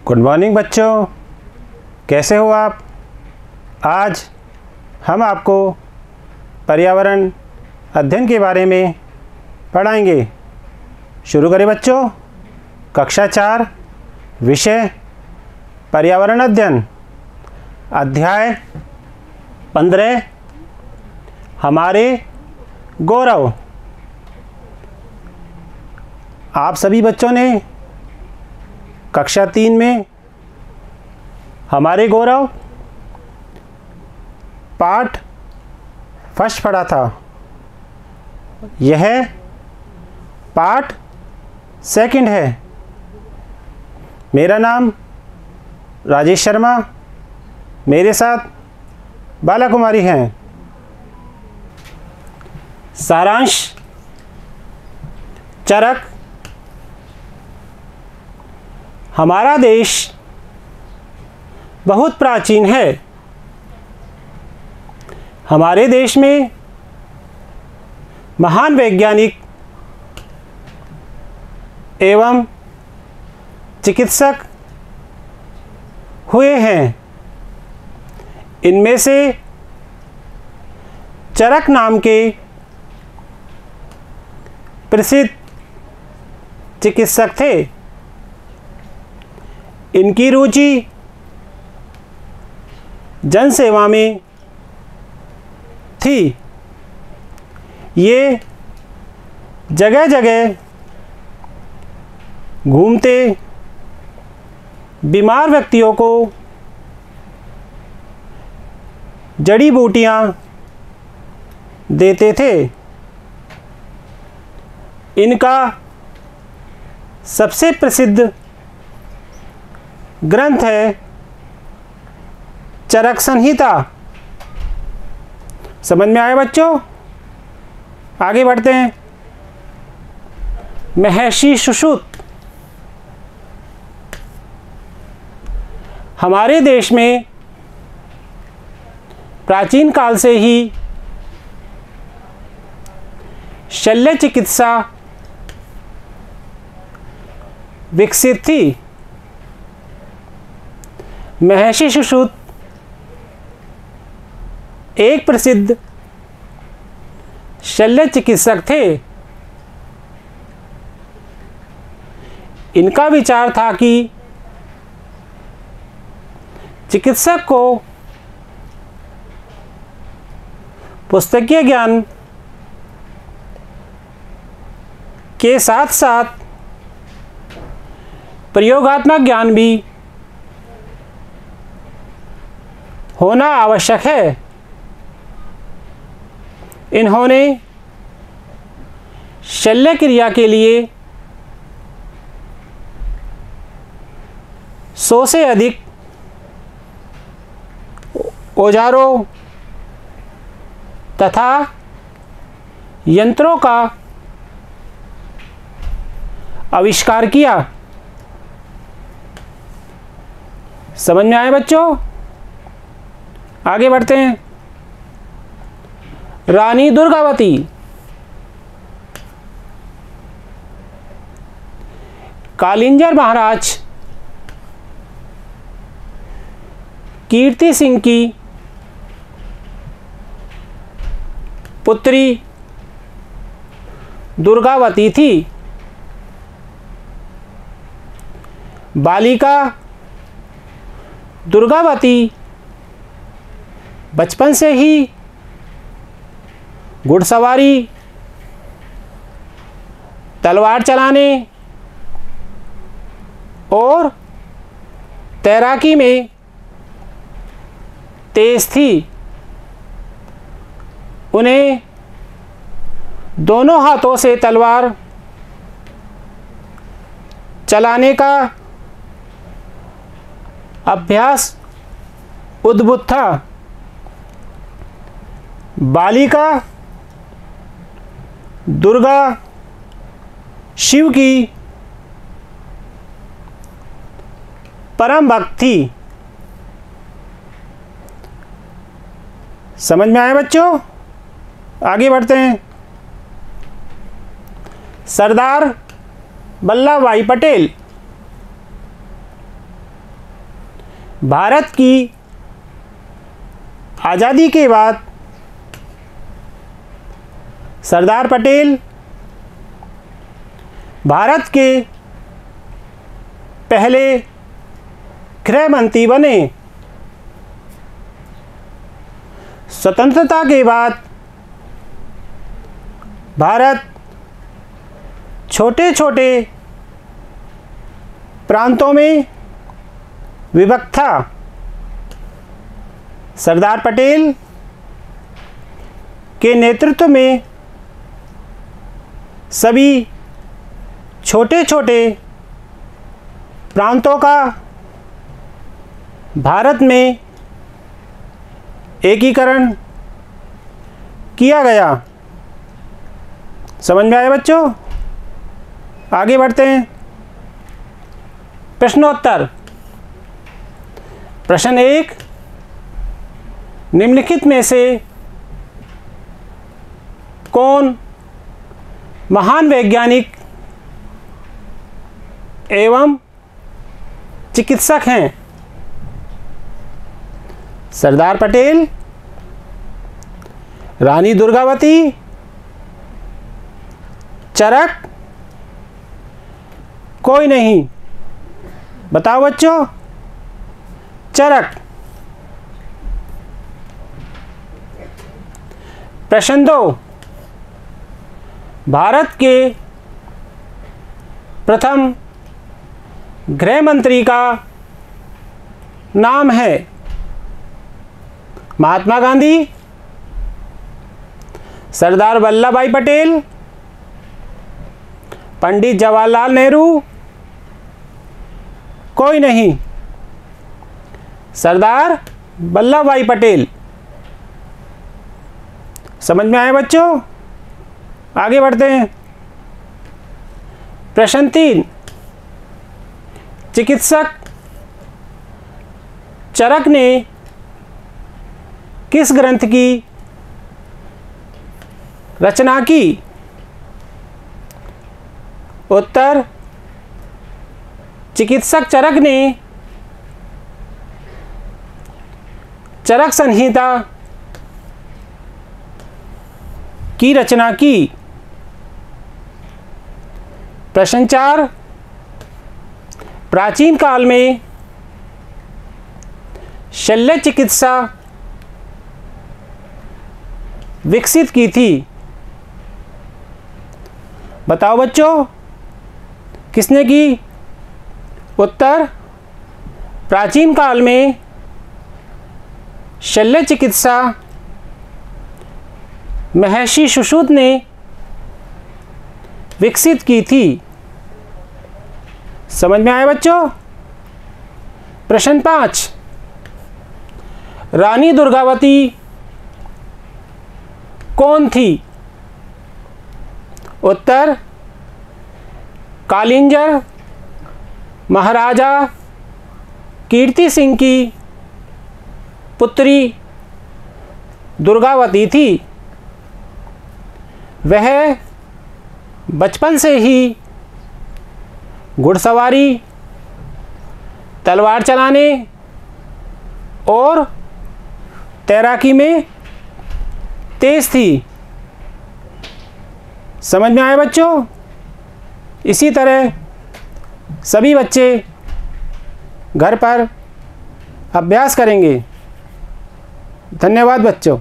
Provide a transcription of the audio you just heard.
Good morning बच्चों, कैसे हो आप। आज हम आपको पर्यावरण अध्ययन के बारे में पढ़ाएंगे। शुरू करें बच्चों। कक्षा 4 विषय पर्यावरण अध्ययन, अध्याय 15 हमारे गौरव। आप सभी बच्चों ने कक्षा 3 में हमारे गौरव पाठ फर्स्ट पढ़ा था। यह पाठ सेकंड है। मेरा नाम राजेश शर्मा, मेरे साथ बाला कुमारी हैं। सारांश। चरक। हमारा देश बहुत प्राचीन है। हमारे देश में महान वैज्ञानिक एवं चिकित्सक हुए हैं। इनमें से चरक नाम के प्रसिद्ध चिकित्सक थे। इनकी रुचि जनसेवा में थी। ये जगह जगह घूमते बीमार व्यक्तियों को जड़ी बूटियां देते थे। इनका सबसे प्रसिद्ध ग्रंथ है चरक संहिता। समझ में आया बच्चों। आगे बढ़ते हैं। महर्षि सुश्रुत। हमारे देश में प्राचीन काल से ही शल्य चिकित्सा विकसित थी। महर्षि सुश्रुत एक प्रसिद्ध शल्य चिकित्सक थे। इनका विचार था कि चिकित्सक को पुस्तकीय ज्ञान के साथ साथ प्रयोगात्मक ज्ञान भी होना आवश्यक है। इन्होंने शल्य क्रिया के लिए 100 से अधिक औजारों तथा यंत्रों का आविष्कार किया। समझ में आए बच्चों। आगे बढ़ते हैं। रानी दुर्गावती। कालिंजर महाराज कीर्ति सिंह की पुत्री दुर्गावती थी। बालिका दुर्गावती बचपन से ही घुड़सवारी, तलवार चलाने और तैराकी में तेज थी। उन्हें दोनों हाथों से तलवार चलाने का अभ्यास उद्भुत था। बालिका दुर्गा शिव की परम भक्त थी। समझ में आया बच्चों। आगे बढ़ते हैं। सरदार वल्लभ भाई पटेल भारत की आज़ादी के बाद सरदार पटेल भारत के पहले गृह मंत्री बने। स्वतंत्रता के बाद भारत छोटे छोटे प्रांतों में विभक्त था। सरदार पटेल के नेतृत्व में सभी छोटे छोटे प्रांतों का भारत में एकीकरण किया गया। समझ में आया बच्चों? आगे बढ़ते हैं। प्रश्नोत्तर। प्रश्न 1, निम्नलिखित में से कौन महान वैज्ञानिक एवं चिकित्सक हैं? सरदार पटेल, रानी दुर्गावती, चरक, कोई नहीं। बताओ बच्चों। चरक। प्रश्न 2, भारत के प्रथम गृह मंत्री का नाम है? महात्मा गांधी, सरदार वल्लभ भाई पटेल, पंडित जवाहरलाल नेहरू, कोई नहीं। सरदार वल्लभ भाई पटेल। समझ में आए बच्चों? आगे बढ़ते हैं। प्रश्न 3, चिकित्सक चरक ने किस ग्रंथ की रचना की? उत्तर, चिकित्सक चरक ने चरक संहिता की रचना की। प्रश्न 4, प्राचीन काल में शल्य चिकित्सा विकसित की थी। बताओ बच्चों, किसने की? उत्तर, प्राचीन काल में शल्य चिकित्सा महर्षि सुश्रुत ने विकसित की थी। समझ में आया बच्चों? प्रश्न 5, रानी दुर्गावती कौन थी? उत्तर, कालिंजर महाराजा कीर्ति सिंह की पुत्री दुर्गावती थी। वह बचपन से ही घुड़सवारी, तलवार चलाने और तैराकी में तेज थी। समझ में आया बच्चों? इसी तरह सभी बच्चे घर पर अभ्यास करेंगे। धन्यवाद बच्चों।